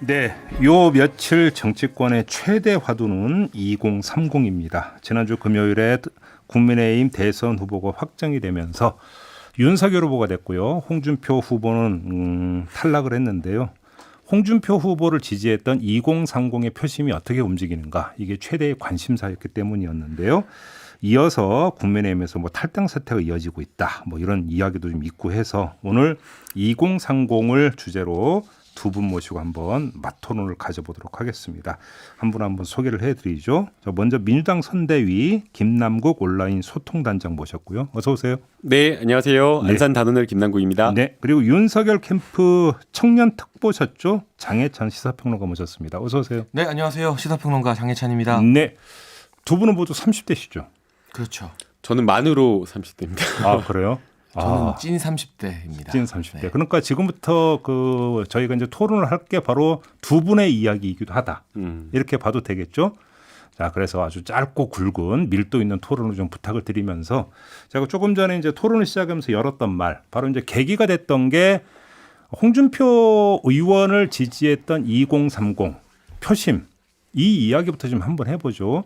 네, 요 며칠 정치권의 최대 화두는 2030입니다. 지난주 금요일에 국민의힘 대선 후보가 확정이 되면서 윤석열 후보가 됐고요. 홍준표 후보는 탈락을 했는데요. 홍준표 후보를 지지했던 2030의 표심이 어떻게 움직이는가, 이게 최대의 관심사였기 때문이었는데요. 이어서 국민의힘에서 탈당 사태가 이어지고 있다, 이런 이야기도 좀 있고 해서 오늘 2030을 주제로 두 분 모시고 한번 맞토론을 가져보도록 하겠습니다. 한 분 한 분 소개를 해드리죠. 먼저 민주당 선대위 김남국 온라인 소통단장 모셨고요. 어서 오세요. 네, 안녕하세요. 네. 안산 단오늘 김남국입니다. 네, 그리고 윤석열 캠프 청년 특보셨죠. 장해찬 시사평론가 모셨습니다. 어서 오세요. 네, 안녕하세요. 시사평론가 장해찬입니다. 네, 두 분은 모두 30대시죠. 그렇죠. 저는 만으로 30대입니다. 아, 그래요? 저는 찐 30대입니다. 찐 30대. 네. 그러니까 지금부터 저희가 이제 토론을 할 게 바로 두 분의 이야기이기도 하다. 이렇게 봐도 되겠죠. 자, 그래서 아주 짧고 굵은 밀도 있는 토론을 좀 부탁을 드리면서 제가 조금 전에 이제 토론을 시작하면서 열었던 말, 바로 이제 계기가 됐던 게 홍준표 의원을 지지했던 2030 표심, 이 이야기부터 좀 한번 해보죠.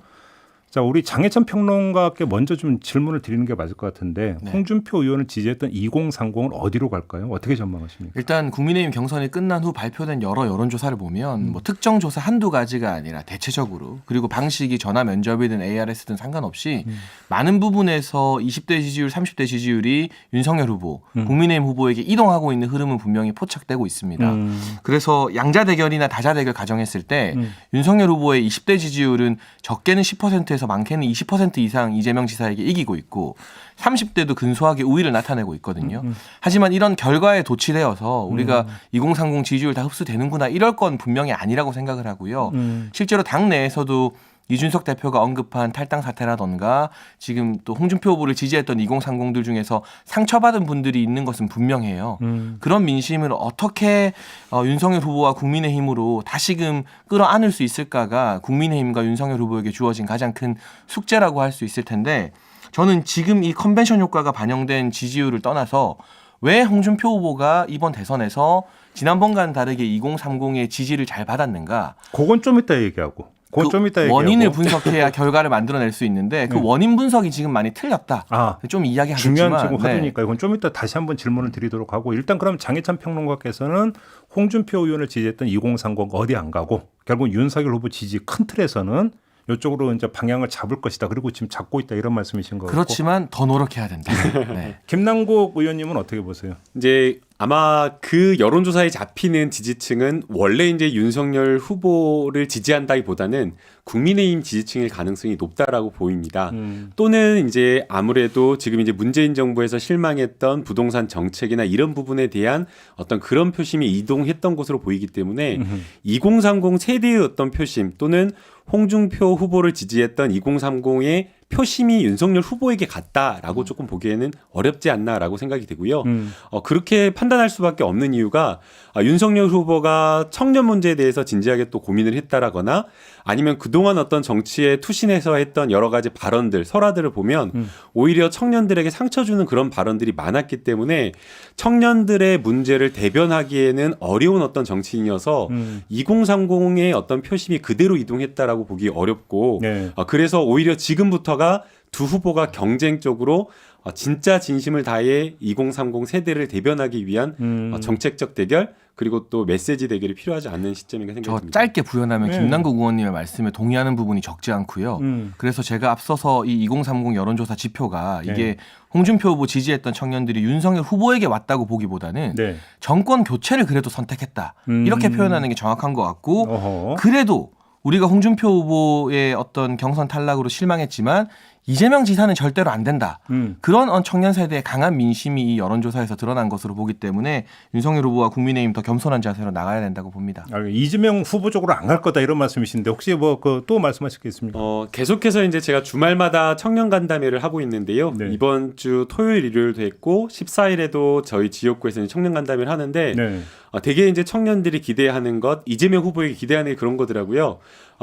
자, 우리 장해찬 평론가께 먼저 좀 질문을 드리는 게 맞을 것 같은데, 네. 홍준표 의원을 지지했던 2030은 어디로 갈까요? 어떻게 전망하십니까? 일단 국민의힘 경선이 끝난 후 발표된 여러 여론조사를 보면 특정 조사 한두 가지가 아니라 대체적으로, 그리고 방식이 전화 면접이든 ARS든 상관없이 많은 부분에서 20대 지지율, 30대 지지율이 윤석열 후보, 국민의힘 후보에게 이동하고 있는 흐름은 분명히 포착되고 있습니다. 그래서 양자 대결이나 다자 대결 가정했을 때 윤석열 후보의 20대 지지율은 적게는 10%에서 많게는 20% 이상 이재명 지사에게 이기고 있고 30대도 근소하게 우위를 나타내고 있거든요. 하지만 이런 결과에 도취되어서 우리가 2030 지지율 다 흡수되는구나 이럴 건 분명히 아니라고 생각을 하고요. 실제로 당내에서도 이준석 대표가 언급한 탈당 사태라던가 지금 또 홍준표 후보를 지지했던 2030들 중에서 상처받은 분들이 있는 것은 분명해요. 그런 민심을 어떻게 윤석열 후보와 국민의힘으로 다시금 끌어안을 수 있을까가 국민의힘과 윤석열 후보에게 주어진 가장 큰 숙제라고 할 수 있을 텐데, 저는 지금 이 컨벤션 효과가 반영된 지지율을 떠나서 왜 홍준표 후보가 이번 대선에서 지난번과는 다르게 2030의 지지를 잘 받았는가? 그건 좀 이따 얘기하고. 그건 좀 이따 얘기하고. 원인을 분석해야 결과를 만들어낼 수 있는데 그 원인 분석이 지금 많이 틀렸다. 좀 이야기하겠지만 중요한 지금 화두니까 이건 좀 이따 다시 한번 질문을 드리도록 하고, 일단 그럼 장해찬 평론가께서는 홍준표 의원을 지지했던 2030 어디 안 가고 결국 윤석열 후보 지지 큰 틀에서는 이쪽으로 이제 방향을 잡을 것이다. 그리고 지금 잡고 있다, 이런 말씀이신 거고. 그렇지만 더 노력해야 된다. 네. 김남국 의원님은 어떻게 보세요? 이제 아마 그 여론조사에 잡히는 지지층은 원래 이제 윤석열 후보를 지지한다기보다는 국민의힘 지지층일 가능성이 높다라고 보입니다. 또는 이제 아무래도 지금 이제 문재인 정부에서 실망했던 부동산 정책이나 이런 부분에 대한 어떤 그런 표심이 이동했던 것으로 보이기 때문에 2030 세대의 어떤 표심 또는 홍준표 후보를 지지했던 2030의 표심이 윤석열 후보에게 갔다라고 조금 보기에는 어렵지 않나라고 생각이 되고요. 그렇게 판단할 수밖에 없는 이유가 윤석열 후보가 청년 문제에 대해서 진지하게 또 고민을 했다라거나 아니면 그동안 어떤 정치에 투신해서 했던 여러 가지 발언들, 설화들을 보면 오히려 청년들에게 상처 주는 그런 발언들이 많았기 때문에 청년들의 문제를 대변하기에는 어려운 어떤 정치인이어서 2030의 어떤 표심이 그대로 이동했다라고 보기 어렵고, 네. 그래서 오히려 지금부터가 두 후보가 경쟁적으로 진짜 진심을 다해 2030 세대를 대변하기 위한 정책적 대결, 그리고 또 메시지 대결이 필요하지 않는 시점인가 생각이 저 듭니다. 짧게 부연하면 김남국 의원님의 말씀에 동의하는 부분이 적지 않고요. 그래서 제가 앞서서 이 2030 여론조사 지표가 이게 홍준표 후보 지지했던 청년들이 윤석열 후보에게 왔다고 보기보다는 네. 정권 교체를 그래도 선택했다. 이렇게 표현하는 게 정확한 것 같고, 어허. 그래도 우리가 홍준표 후보의 어떤 경선 탈락으로 실망했지만 이재명 지사는 절대로 안 된다. 그런 청년 세대의 강한 민심이 이 여론조사에서 드러난 것으로 보기 때문에 윤석열 후보와 국민의힘 더 겸손한 자세로 나가야 된다고 봅니다. 이재명 후보 쪽으로 안 갈 거다, 이런 말씀이신데 혹시 또 말씀하실 게 있습니까? 계속해서 이제 제가 주말마다 청년 간담회를 하고 있는데요. 네. 이번 주 토요일, 일요일도 했고 14일에도 저희 지역구에서는 청년 간담회를 하는데 네. 되게 이제 청년들이 기대하는 것, 이재명 후보에게 기대하는 게 그런 거더라고요.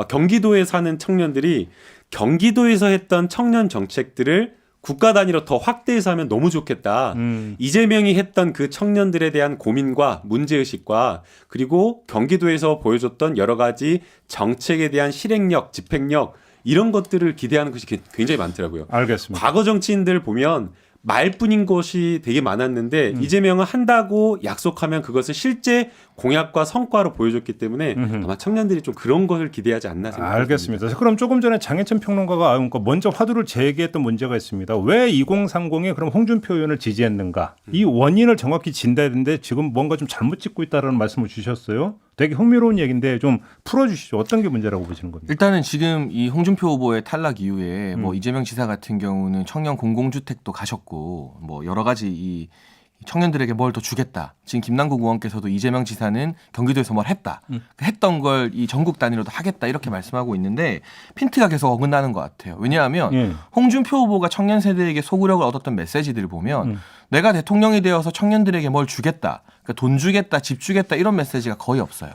경기도에 사는 청년들이 경기도에서 했던 청년 정책들을 국가 단위로 더 확대해서 하면 너무 좋겠다. 이재명이 했던 그 청년들에 대한 고민과 문제의식과 그리고 경기도에서 보여줬던 여러 가지 정책에 대한 실행력, 집행력 이런 것들을 기대하는 것이 굉장히 많더라고요. 알겠습니다. 과거 정치인들 보면 말뿐인 것이 되게 많았는데 이재명은 한다고 약속하면 그것을 실제 공약과 성과로 보여줬기 때문에 아마 청년들이 좀 그런 것을 기대하지 않나 생각합니다. 알겠습니다. 그럼 조금 전에 장해찬 평론가가 먼저 화두를 제기했던 문제가 있습니다. 왜 2030에 그럼 홍준표 의원을 지지했는가? 이 원인을 정확히 진단해야 되는데 지금 뭔가 좀 잘못 짚고 있다는 말씀을 주셨어요. 되게 흥미로운 얘기인데 좀 풀어주시죠. 어떤 게 문제라고 보시는 겁니까? 일단은 지금 이 홍준표 후보의 탈락 이후에 뭐 이재명 지사 같은 경우는 청년 공공주택도 가셨고 뭐 여러 가지 이 청년들에게 뭘 더 주겠다. 지금 김남국 의원께서도 이재명 지사는 경기도에서 뭘 했다. 했던 걸 이 전국 단위로도 하겠다 이렇게 말씀하고 있는데 핀트가 계속 어긋나는 것 같아요. 왜냐하면 홍준표 후보가 청년 세대에게 소구력을 얻었던 메시지들을 보면 내가 대통령이 되어서 청년들에게 뭘 주겠다. 그러니까 돈 주겠다, 집 주겠다 이런 메시지가 거의 없어요.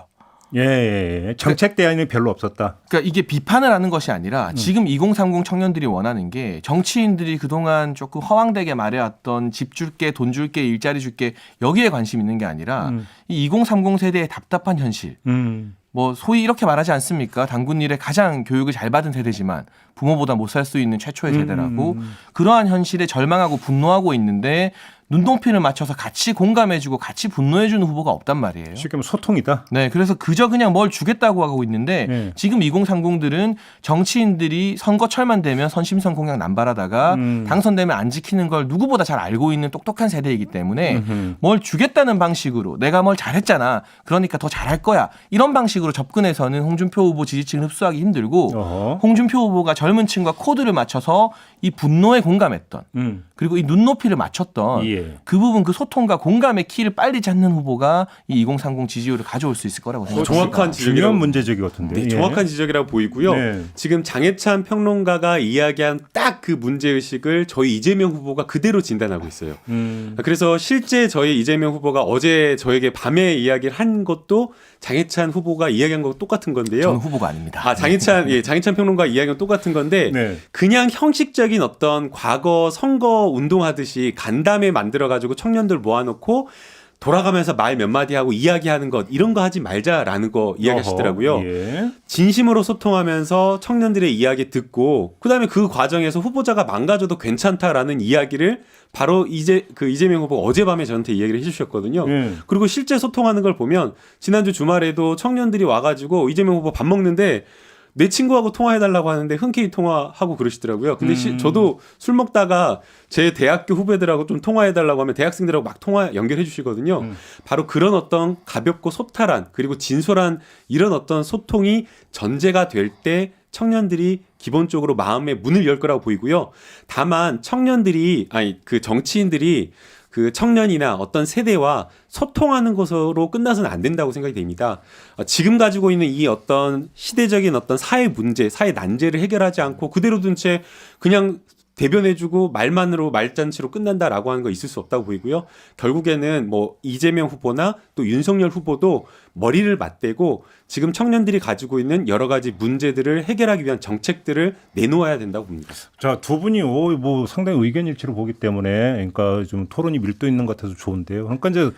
예. 정책 대안이 별로 없었다. 그러니까 이게 비판을 하는 것이 아니라 지금 2030 청년들이 원하는 게 정치인들이 그동안 조금 허황되게 말해왔던 집 줄게, 돈 줄게, 일자리 줄게 여기에 관심 있는 게 아니라 이 2030 세대의 답답한 현실. 뭐 소위 이렇게 말하지 않습니까? 당군 일에 가장 교육을 잘 받은 세대지만 부모보다 못 살 수 있는 최초의 세대라고 그러한 현실에 절망하고 분노하고 있는데 눈높이를 맞춰서 같이 공감해주고 같이 분노해주는 후보가 없단 말이에요. 쉽게 말하면 소통이다. 네, 그래서 그저 그냥 뭘 주겠다고 하고 있는데 지금 2030들은 정치인들이 선거철만 되면 선심선 공약 남발하다가 당선되면 안 지키는 걸 누구보다 잘 알고 있는 똑똑한 세대이기 때문에 뭘 주겠다는 방식으로 내가 뭘 잘했잖아. 그러니까 더 잘할 거야. 이런 방식으로 접근해서는 홍준표 후보 지지층을 흡수하기 힘들고 홍준표 후보가 젊은 층과 코드를 맞춰서 이 분노에 공감했던 그리고 이 눈높이를 맞췄던 그 부분 그 소통과 공감의 키를 빨리 잡는 후보가 이 2030 지지율을 가져올 수 있을 거라고 생각합니다. 정확한 지적이라고 중요한 문제제기 같은데. 네, 정확한 지적이라고 보이고요. 네. 지금 장해찬 평론가가 이야기한 딱 그 문제의식을 저희 이재명 후보가 그대로 진단하고 있어요. 그래서 실제 저희 이재명 후보가 어제 저에게 밤에 이야기를 한 것도 장해찬 후보가 이야기한 거 똑같은 건데요. 저는 후보가 아닙니다. 장해찬 평론가 이야기가 똑같은 건데 그냥 형식적인 어떤 과거 선거 운동하듯이 간담회 만들어가지고 청년들 모아놓고 돌아가면서 말 몇 마디 하고 이야기하는 것 이런 거 하지 말자라는 거 이야기하시더라고요. 진심으로 소통하면서 청년들의 이야기 듣고 그다음에 그 과정에서 후보자가 망가져도 괜찮다라는 이야기를 바로 이재명 후보가 어젯밤에 저한테 이야기를 해주셨거든요. 그리고 실제 소통하는 걸 보면 지난주 주말에도 청년들이 와가지고 이재명 후보 밥 먹는데 내 친구하고 통화해달라고 하는데 흔쾌히 통화하고 그러시더라고요. 근데 저도 술 먹다가 제 대학교 후배들하고 좀 통화해달라고 하면 대학생들하고 막 통화 연결해 주시거든요. 바로 그런 어떤 가볍고 소탈한 그리고 진솔한 이런 어떤 소통이 전제가 될 때 청년들이 기본적으로 마음의 문을 열 거라고 보이고요. 다만 그 정치인들이 그 청년이나 어떤 세대와 소통하는 것으로 끝나서는 안 된다고 생각이 됩니다. 지금 가지고 있는 이 어떤 시대적인 어떤 사회 문제, 사회 난제를 해결하지 않고 그대로 둔 채 그냥 대변해주고 말만으로 말잔치로 끝난다라고 하는 거 있을 수 없다고 보이고요. 결국에는 뭐 이재명 후보나 또 윤석열 후보도 머리를 맞대고 지금 청년들이 가지고 있는 여러 가지 문제들을 해결하기 위한 정책들을 내놓아야 된다고 봅니다. 자, 두 분이 뭐 상당히 의견 일치로 보기 때문에 그러니까 좀 토론이 밀도 있는 것 같아서 좋은데요. 그러니까 이제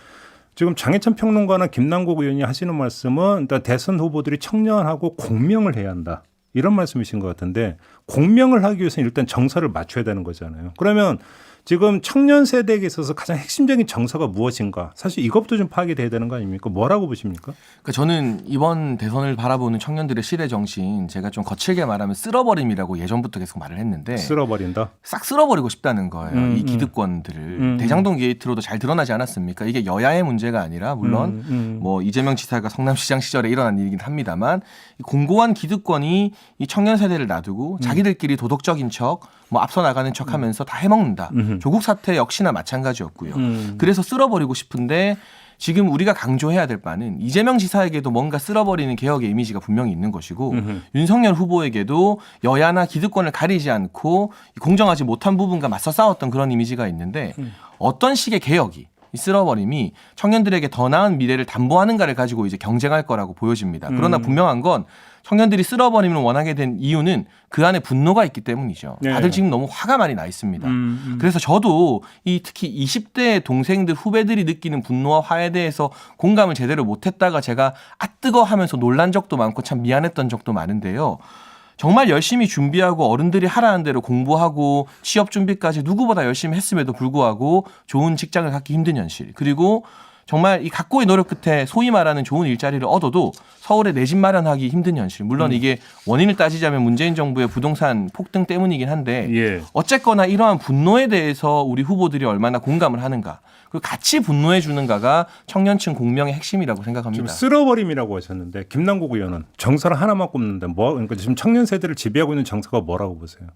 지금 장해찬 평론가나 김남국 의원이 하시는 말씀은 일단 대선 후보들이 청년하고 공명을 해야 한다. 이런 말씀이신 것 같은데 공명을 하기 위해서는 일단 정서를 맞춰야 되는 거잖아요. 그러면 지금 청년 세대에게 있어서 가장 핵심적인 정서가 무엇인가? 사실 이것부터 좀 파악이 돼야 되는 거 아닙니까? 뭐라고 보십니까? 그러니까 저는 이번 대선을 바라보는 청년들의 시대 정신 제가 좀 거칠게 말하면 쓸어버림이라고 예전부터 계속 말을 했는데 쓸어버린다? 싹 쓸어버리고 싶다는 거예요. 이 기득권들을. 대장동 게이트로도 잘 드러나지 않았습니까? 이게 여야의 문제가 아니라 물론 뭐 이재명 지사가 성남시장 시절에 일어난 일이긴 합니다만 이 공고한 기득권이 이 청년 세대를 놔두고 자기들끼리 도덕적인 척 뭐 앞서 나가는 척하면서 다 해먹는다. 조국 사태 역시나 마찬가지였고요. 그래서 쓸어버리고 싶은데 지금 우리가 강조해야 될 바는 이재명 지사에게도 뭔가 쓸어버리는 개혁의 이미지가 분명히 있는 것이고 윤석열 후보에게도 여야나 기득권을 가리지 않고 공정하지 못한 부분과 맞서 싸웠던 그런 이미지가 있는데 어떤 식의 개혁이 쓸어버림이 청년들에게 더 나은 미래를 담보하는가를 가지고 이제 경쟁할 거라고 보여집니다. 그러나 분명한 건 청년들이 쓸어버림을 원하게 된 이유는 그 안에 분노가 있기 때문이죠. 네. 다들 지금 너무 화가 많이 나 있습니다. 그래서 저도 이 특히 20대 동생들 후배들이 느끼는 분노와 화에 대해서 공감을 제대로 못했다가 제가 뜨거 하면서 놀란 적도 많고 참 미안했던 적도 많은데요. 정말 열심히 준비하고 어른들이 하라는 대로 공부하고 취업 준비까지 누구보다 열심히 했음에도 불구하고 좋은 직장을 갖기 힘든 현실, 그리고 정말 이 각고의 노력 끝에 소위 말하는 좋은 일자리를 얻어도 서울에 내 집 마련하기 힘든 현실. 물론 이게 원인을 따지자면 문재인 정부의 부동산 폭등 때문이긴 한데 예. 어쨌거나 이러한 분노에 대해서 우리 후보들이 얼마나 공감을 하는가, 그리고 같이 분노해 주는가가 청년층 공명의 핵심이라고 생각합니다. 지금 쓸어버림이라고 하셨는데 김남국 의원은 정서를 하나만 꼽는데 그러니까 지금 청년 세대를 지배하고 있는 정서가 뭐라고 보세요?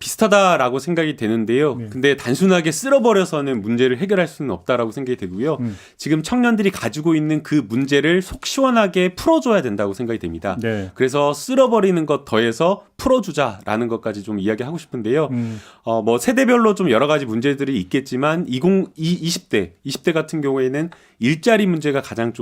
비슷하다라고 생각이 되는데요. 근데 단순하게 쓸어버려서는 문제를 해결할 수는 없다라고 생각이 되고요. 지금 청년들이 가지고 있는 그 문제를 속 시원하게 풀어줘야 된다고 생각이 됩니다. 네. 그래서 쓸어버리는 것 더해서 풀어주자라는 것까지 좀 이야기하고 싶은데요. 뭐 세대별로 좀 여러 가지 문제들이 있겠지만 20대 같은 경우에는 일자리 문제가 가장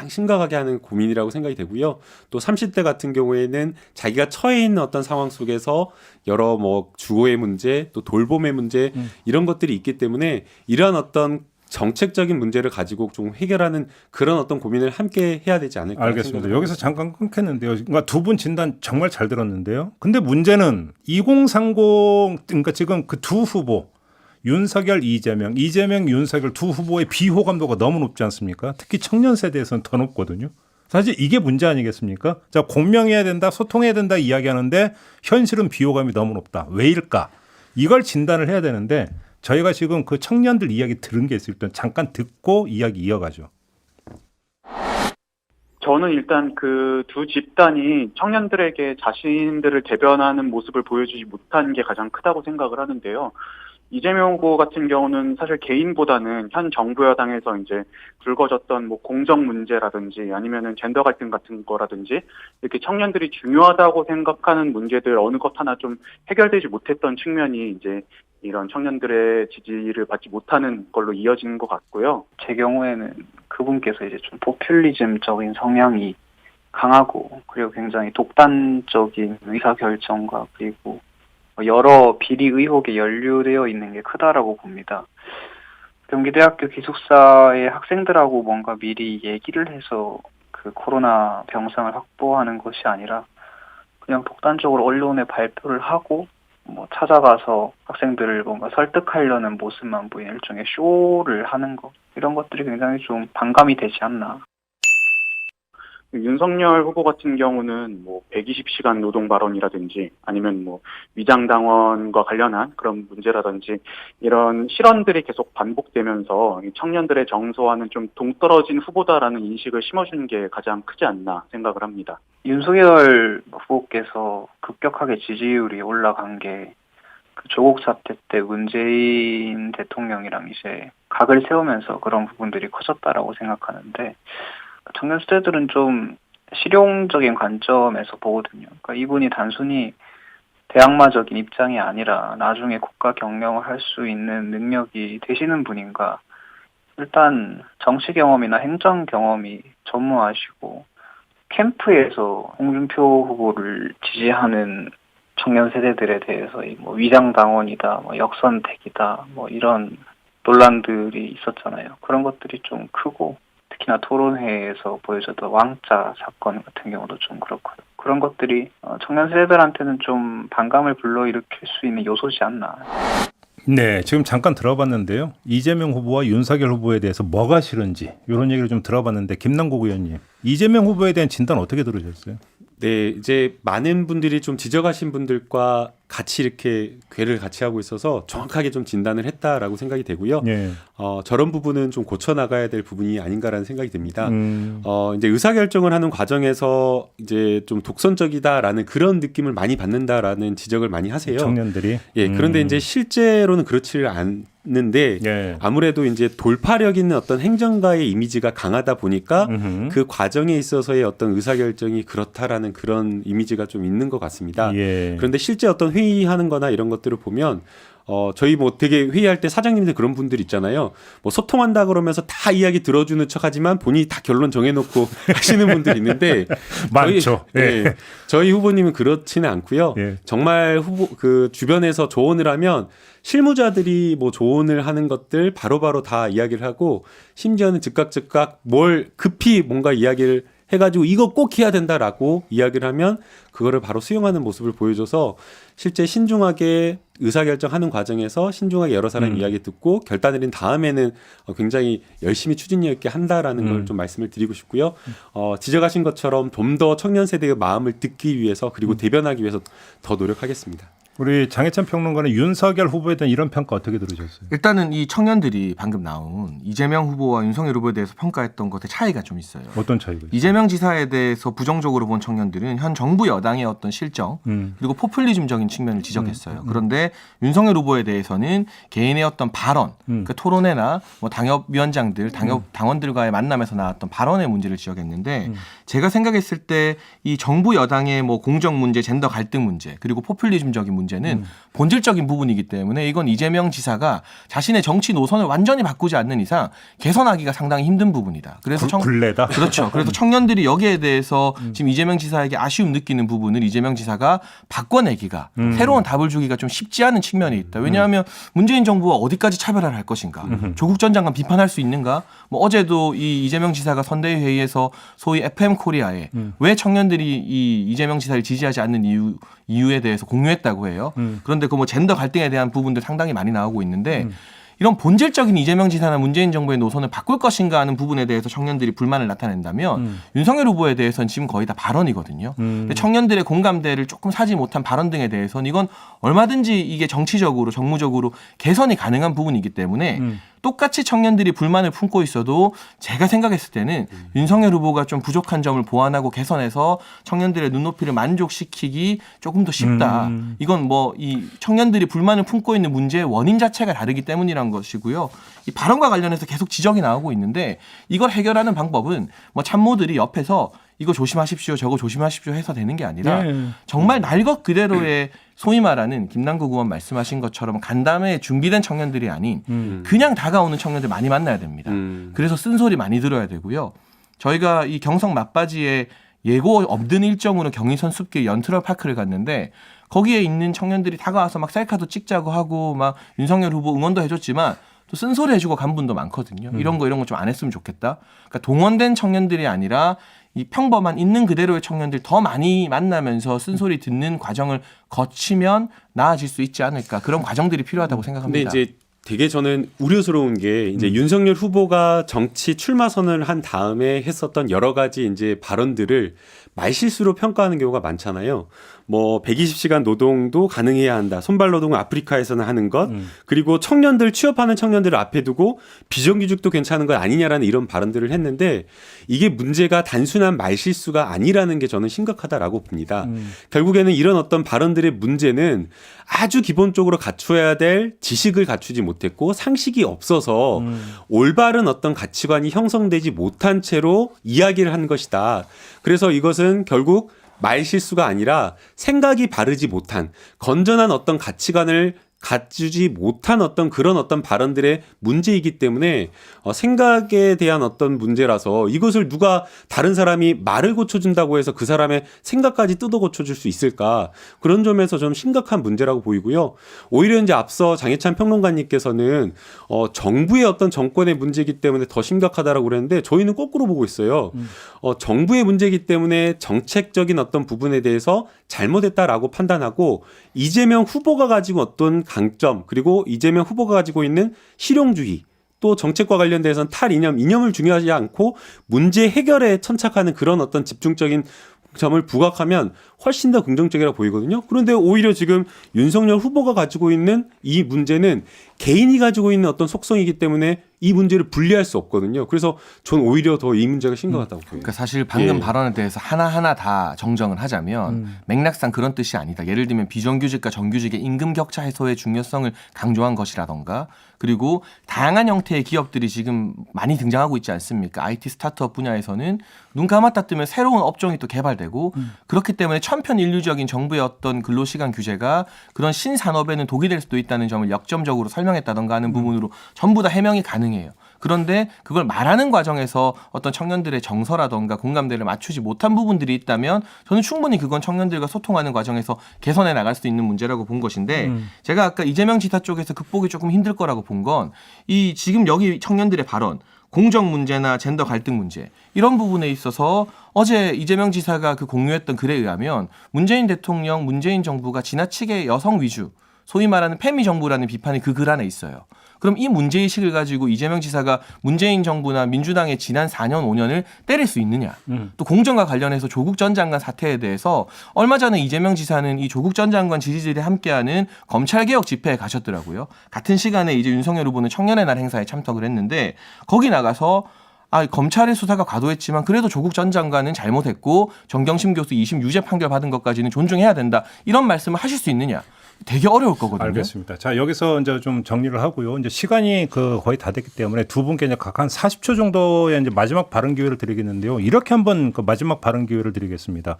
심각하게 하는 고민이라고 생각이 되고요. 또 30대 같은 경우에는 자기가 처해 있는 어떤 상황 속에서 여러 뭐 주거의 문제, 또 돌봄의 문제 이런 것들이 있기 때문에 이러한 어떤 정책적인 문제를 가지고 좀 해결하는 그런 어떤 고민을 함께 해야 되지 않을까 알겠습니다. 생각합니다. 여기서 잠깐 끊겠는데요. 그러니까 두 분 진단 정말 잘 들었는데요. 근데 문제는 2030 그러니까 지금 그 두 후보 윤석열, 이재명, 윤석열 두 후보의 비호감도가 너무 높지 않습니까? 특히 청년 세대에서는 더 높거든요. 사실 이게 문제 아니겠습니까? 자, 공명해야 된다, 소통해야 된다 이야기하는데 현실은 비호감이 너무 높다. 왜일까? 이걸 진단을 해야 되는데 저희가 지금 그 청년들 이야기 들은 게 있을 때 잠깐 듣고 이야기 이어가죠. 저는 일단 그 두 집단이 청년들에게 자신들을 대변하는 모습을 보여주지 못한 게 가장 크다고 생각을 하는데요. 이재명 후보 같은 경우는 사실 개인보다는 현 정부 여당에서 이제 불거졌던 뭐 공정 문제라든지 아니면은 젠더 갈등 같은 거라든지 이렇게 청년들이 중요하다고 생각하는 문제들 어느 것 하나 좀 해결되지 못했던 측면이 이제 이런 청년들의 지지를 받지 못하는 걸로 이어지는 것 같고요. 제 경우에는 그분께서 이제 좀 포퓰리즘적인 성향이 강하고 그리고 굉장히 독단적인 의사결정과 그리고 여러 비리 의혹에 연루되어 있는 게 크다라고 봅니다. 경기대학교 기숙사의 학생들하고 뭔가 미리 얘기를 해서 그 코로나 병상을 확보하는 것이 아니라 그냥 독단적으로 언론에 발표를 하고 뭐 찾아가서 학생들을 뭔가 설득하려는 모습만 보이는 일종의 쇼를 하는 것, 이런 것들이 굉장히 좀 반감이 되지 않나. 윤석열 후보 같은 경우는 뭐 120시간 노동 발언이라든지 아니면 뭐 위장당원과 관련한 그런 문제라든지 이런 실언들이 계속 반복되면서 청년들의 정서와는 좀 동떨어진 후보다라는 인식을 심어주는 게 가장 크지 않나 생각을 합니다. 윤석열 후보께서 급격하게 지지율이 올라간 게 그 조국 사태 때 문재인 대통령이랑 이제 각을 세우면서 그런 부분들이 커졌다라고 생각하는데, 청년 세대들은 좀 실용적인 관점에서 보거든요. 그러니까 이분이 단순히 대항마적인 입장이 아니라 나중에 국가 경영을 할 수 있는 능력이 되시는 분인가. 일단 정치 경험이나 행정 경험이 전무하시고 캠프에서 홍준표 후보를 지지하는 청년 세대들에 대해서 뭐 위장당원이다, 뭐 역선택이다, 뭐 이런 논란들이 있었잖아요. 그런 것들이 좀 크고, 특히나 토론회에서 보여줬던 왕자 사건 같은 경우도 좀 그렇고요. 그런 것들이 청년 세대들한테는 좀 반감을 불러일으킬 수 있는 요소지 않나. 네, 지금 잠깐 들어봤는데요. 이재명 후보와 윤석열 후보에 대해서 뭐가 싫은지 이런 얘기를 좀 들어봤는데, 김남국 의원님, 이재명 후보에 대한 진단 어떻게 들으셨어요? 네, 이제 많은 분들이 좀 지적하신 분들과 같이 이렇게 궤를 같이 하고 있어서 정확하게 좀 진단을 했다라고 생각이 되고요. 네. 저런 부분은 좀 고쳐 나가야 될 부분이 아닌가라는 생각이 듭니다. 이제 의사결정을 하는 과정에서 이제 좀 독선적이다라는 그런 느낌을 많이 받는다라는 지적을 많이 하세요. 청년들이. 예, 그런데 이제 실제로는 그렇지를 않는데 예. 아무래도 이제 돌파력 있는 어떤 행정가의 이미지가 강하다 보니까 그 과정에 있어서의 어떤 의사결정이 그렇다라는 그런 이미지가 좀 있는 것 같습니다. 예. 그런데 실제 어떤 회의하는 거나 이런 것들을 보면 저희 뭐 되게 회의할 때 사장님들 그런 분들 있잖아요. 뭐 소통한다 그러면서 다 이야기 들어주는 척하지만 본인이 다 결론 정해놓고 하시는 분들 있는데 많죠. 예. 저희 후보님은 그렇지는 않고요. 예. 정말 그 주변에서 조언을 하면 실무자들이 뭐 조언을 하는 것들 바로바로 다 이야기를 하고 심지어는 즉각 뭘 급히 뭔가 이야기를 해가지고 이거 꼭 해야 된다라고 이야기를 하면 그거를 바로 수용하는 모습을 보여줘서 실제 신중하게 의사결정하는 과정에서 신중하게 여러 사람 이야기 듣고 결단을 내린 다음에는 굉장히 열심히 추진력 있게 한다라는 걸 좀 말씀을 드리고 싶고요. 지적하신 것처럼 좀 더 청년 세대의 마음을 듣기 위해서 그리고 대변하기 위해서 더 노력하겠습니다. 우리 장해찬 평론가는 윤석열 후보에 대한 이런 평가 어떻게 들으셨어요? 일단은 이 청년들이 방금 나온 이재명 후보와 윤석열 후보에 대해서 평가했던 것에 차이가 좀 있어요. 어떤 차이가 있어요? 이재명 지사에 대해서 부정적으로 본 청년들은 현 정부 여당의 어떤 실정 그리고 포퓰리즘적인 측면을 지적했어요. 그런데 윤석열 후보에 대해서는 개인의 어떤 발언, 그 토론회나 뭐 당협위원장들, 당원들과의 만남에서 나왔던 발언의 문제를 지적했는데 제가 생각했을 때 이 정부 여당의 뭐 공정 문제, 젠더 갈등 문제, 그리고 포퓰리즘적인 문제는 본질적인 부분이기 때문에 이건 이재명 지사가 자신의 정치 노선을 완전히 바꾸지 않는 이상 개선하기가 상당히 힘든 부분이다. 그래서 굴레다. 그렇죠. 그래서 청년들이 여기에 대해서 지금 이재명 지사에게 아쉬움 느끼는 부분을 이재명 지사가 바꿔내기가 새로운 답을 주기가 좀 쉽지 않은 측면이 있다. 왜냐하면 문재인 정부가 어디까지 차별화를 할 것인가? 조국 전 장관 비판할 수 있는가? 뭐 어제도 이 이재명 지사가 선대위 회의에서 소위 FM 코리아에 왜 청년들이 이 이재명 지사를 지지하지 않는 이유에 대해서 공유했다고 해요. 그런데 그 뭐 젠더 갈등에 대한 부분들 상당히 많이 나오고 있는데 이런 본질적인 이재명 지사나 문재인 정부의 노선을 바꿀 것인가 하는 부분에 대해서 청년들이 불만을 나타낸다면 윤석열 후보에 대해서는 지금 거의 다 발언이거든요. 근데 청년들의 공감대를 조금 사지 못한 발언 등에 대해서는 이건 얼마든지 이게 정치적으로 정무적으로 개선이 가능한 부분이기 때문에 똑같이 청년들이 불만을 품고 있어도 제가 생각했을 때는 윤석열 후보가 좀 부족한 점을 보완하고 개선해서 청년들의 눈높이를 만족시키기 조금 더 쉽다. 이건 뭐 이 청년들이 불만을 품고 있는 문제의 원인 자체가 다르기 때문이란 것이고요. 이 발언과 관련해서 계속 지적이 나오고 있는데 이걸 해결하는 방법은 뭐 참모들이 옆에서 이거 조심하십시오, 저거 조심하십시오 해서 되는 게 아니라 정말 날 것 그대로의 소위 말하는 김남국 의원 말씀하신 것처럼 간담회에 준비된 청년들이 아닌 그냥 다가오는 청년들 많이 만나야 됩니다. 그래서 쓴소리 많이 들어야 되고요. 저희가 이 경성 맞바지에 예고 없는 일정으로 경의선 숲길 연트럴 파크를 갔는데 거기에 있는 청년들이 다가와서 막 셀카도 찍자고 하고 막 윤석열 후보 응원도 해줬지만 또 쓴소리 해주고 간 분도 많거든요. 이런 거 좀 안 했으면 좋겠다. 그러니까 동원된 청년들이 아니라 이 평범한 있는 그대로의 청년들 더 많이 만나면서 쓴소리 듣는 과정을 거치면 나아질 수 있지 않을까. 그런 과정들이 필요하다고 생각합니다. 근데 이제 되게 저는 우려스러운 게 이제 윤석열 후보가 정치 출마 선언을 한 다음에 했었던 여러 가지 이제 발언들을 말실수로 평가하는 경우가 많잖아요. 뭐 120시간 노동도 가능해야 한다. 손발 노동은 아프리카에서는 하는 것. 그리고 청년들 취업하는 청년들을 앞에 두고 비정규직도 괜찮은 것 아니냐라는 이런 발언들을 했는데 이게 문제가 단순한 말실수가 아니라는 게 저는 심각하다라고 봅니다. 결국에는 이런 어떤 발언들의 문제는 아주 기본적으로 갖춰야 될 지식을 갖추지 못했고 상식이 없어서 올바른 어떤 가치관이 형성되지 못한 채로 이야기를 한 것이다. 그래서 이것은 결국 말실수가 아니라 생각이 바르지 못한 건전한 어떤 가치관을 갖추지 못한 어떤 그런 어떤 발언들의 문제이기 때문에 생각에 대한 어떤 문제라서 이것을 누가 다른 사람이 말을 고쳐준다고 해서 그 사람의 생각까지 뜯어 고쳐줄 수 있을까 그런 점에서 좀 심각한 문제라고 보이고요. 오히려 이제 앞서 장해찬 평론가님께서는 정부의 어떤 정권의 문제이기 때문에 더 심각하다라고 그랬는데 저희는 거꾸로 보고 있어요. 정부의 문제이기 때문에 정책적인 어떤 부분에 대해서 잘못했다라고 판단하고 이재명 후보가 가지고 어떤 강점 그리고 이재명 후보가 가지고 있는 실용주의 또 정책과 관련돼서는 이념을 중요하지 않고 문제 해결에 천착하는 그런 어떤 집중적인 점을 부각하면 훨씬 더 긍정적이라고 보이거든요. 그런데 오히려 지금 윤석열 후보가 가지고 있는 이 문제는 개인이 가지고 있는 어떤 속성이기 때문에 이 문제를 분리할 수 없거든요. 그래서 전 오히려 더 이 문제가 심각하다고 보여요. 그러니까 사실 방금 예. 발언에 대해서 하나하나 다 정정을 하자면 맥락상 그런 뜻이 아니다. 예를 들면 비정규직과 정규직의 임금 격차 해소의 중요성을 강조한 것이라던가 그리고 다양한 형태의 기업들이 지금 많이 등장하고 있지 않습니까? IT 스타트업 분야에서는 눈 감았다 뜨면 새로운 업종이 또 개발되고 그렇기 때문에 천편일률적인 정부의 어떤 근로시간 규제가 그런 신산업에는 독이 될 수도 있다는 점을 역점적으로 설명했다던가 하는 부분으로 전부 다 해명이 가능해요. 그런데 그걸 말하는 과정에서 어떤 청년들의 정서라던가 공감대를 맞추지 못한 부분들이 있다면 저는 충분히 그건 청년들과 소통하는 과정에서 개선해 나갈 수 있는 문제라고 본 것인데 제가 아까 이재명 지사 쪽에서 극복이 조금 힘들 거라고 본 건 이 지금 여기 청년들의 발언 공정 문제나 젠더 갈등 문제 이런 부분에 있어서 어제 이재명 지사가 그 공유했던 글에 의하면 문재인 대통령, 문재인 정부가 지나치게 여성 위주 소위 말하는 페미 정부라는 비판이 그 글 안에 있어요. 그럼 이 문제의식을 가지고 이재명 지사가 문재인 정부나 민주당의 지난 4년, 5년을 때릴 수 있느냐. 또 공정과 관련해서 조국 전 장관 사태에 대해서 얼마 전에 이재명 지사는 이 조국 전 장관 지지자들이 함께하는 검찰개혁 집회에 가셨더라고요. 같은 시간에 이제 윤석열 후보는 청년의 날 행사에 참석을 했는데 거기 나가서 검찰의 수사가 과도했지만 그래도 조국 전 장관은 잘못했고 정경심 교수 2심 유죄 판결 받은 것까지는 존중해야 된다. 이런 말씀을 하실 수 있느냐. 되게 어려울 거거든요. 알겠습니다. 자, 여기서 이제 좀 정리를 하고요. 이제 시간이 거의 다 됐기 때문에 두 분께 이제 각 한 40초 정도의 이제 마지막 발언 기회를 드리겠는데요. 이렇게 한번 그 마지막 발언 기회를 드리겠습니다.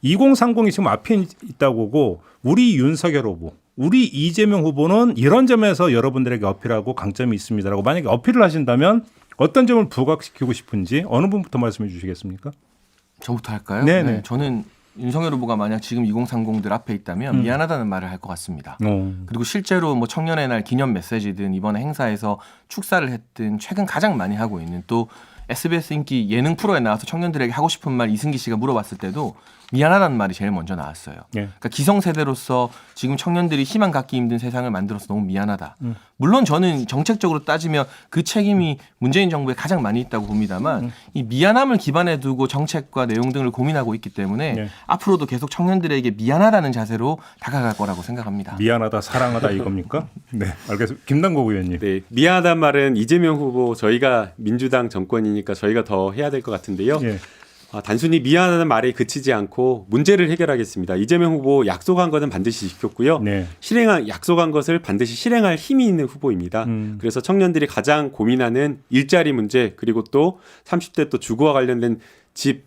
2030이 지금 앞에 있다고 보고 우리 윤석열 후보, 우리 이재명 후보는 이런 점에서 여러분들에게 어필하고 강점이 있습니다라고 만약에 어필을 하신다면 어떤 점을 부각시키고 싶은지 어느 분부터 말씀해 주시겠습니까? 저부터 할까요? 네네. 네, 저는 윤석열 후보가 만약 지금 2030들 앞에 있다면 미안하다는 말을 할 것 같습니다. 그리고 실제로 뭐 청년의 날 기념 메시지든 이번에 행사에서 축사를 했든 최근 가장 많이 하고 있는 또 SBS 인기 예능 프로에 나와서 청년들에게 하고 싶은 말 이승기 씨가 물어봤을 때도 미안하다는 말이 제일 먼저 나왔어요. 예. 그러니까 기성세대로서 지금 청년들이 희망 갖기 힘든 세상을 만들어서 너무 미안하다. 물론 저는 정책적으로 따지면 그 책임이 문재인 정부에 가장 많이 있다고 봅니다만 이 미안함을 기반에 두고 정책과 내용 등을 고민하고 있기 때문에 예. 앞으로도 계속 청년들에게 미안하다는 자세로 다가갈 거라고 생각합니다. 미안하다, 사랑하다 이겁니까? 네, 알겠습니다. 김남국 의원님. 네, 미안하단 말은 이재명 후보 저희가 민주당 정권이니까 저희가 더 해야 될 것 같은데요. 예. 단순히 미안하다는 말에 그치지 않고 문제를 해결하겠습니다. 이재명 후보 약속한 것은 반드시 지켰고요. 네. 약속한 것을 반드시 실행할 힘이 있는 후보입니다. 그래서 청년들이 가장 고민하는 일자리 문제 그리고 또 30대 또 주거와 관련된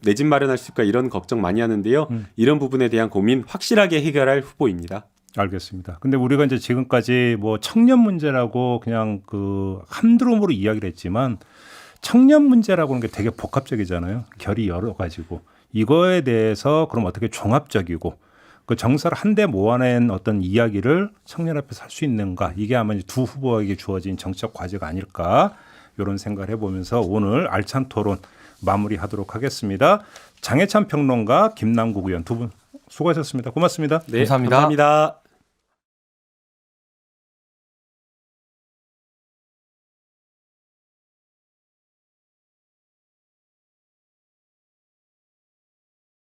내 집 마련할 수 있을까 이런 걱정 많이 하는데요. 이런 부분에 대한 고민 확실하게 해결할 후보입니다. 알겠습니다. 근데 우리가 이제 지금까지 뭐 청년 문제라고 그냥 그 함드롬으로 이야기를 했지만 청년 문제라고 하는 게 되게 복합적이잖아요. 결이 여러 가지고 이거에 대해서 그럼 어떻게 종합적이고 그 정서를 한데 모아낸 어떤 이야기를 청년 앞에서 할 수 있는가 이게 아마 이제 두 후보에게 주어진 정책 과제가 아닐까 이런 생각을 해보면서 오늘 알찬 토론 마무리하도록 하겠습니다. 장해찬 평론가 김남국 의원 두 분 수고하셨습니다. 고맙습니다. 네, 감사합니다. 감사합니다.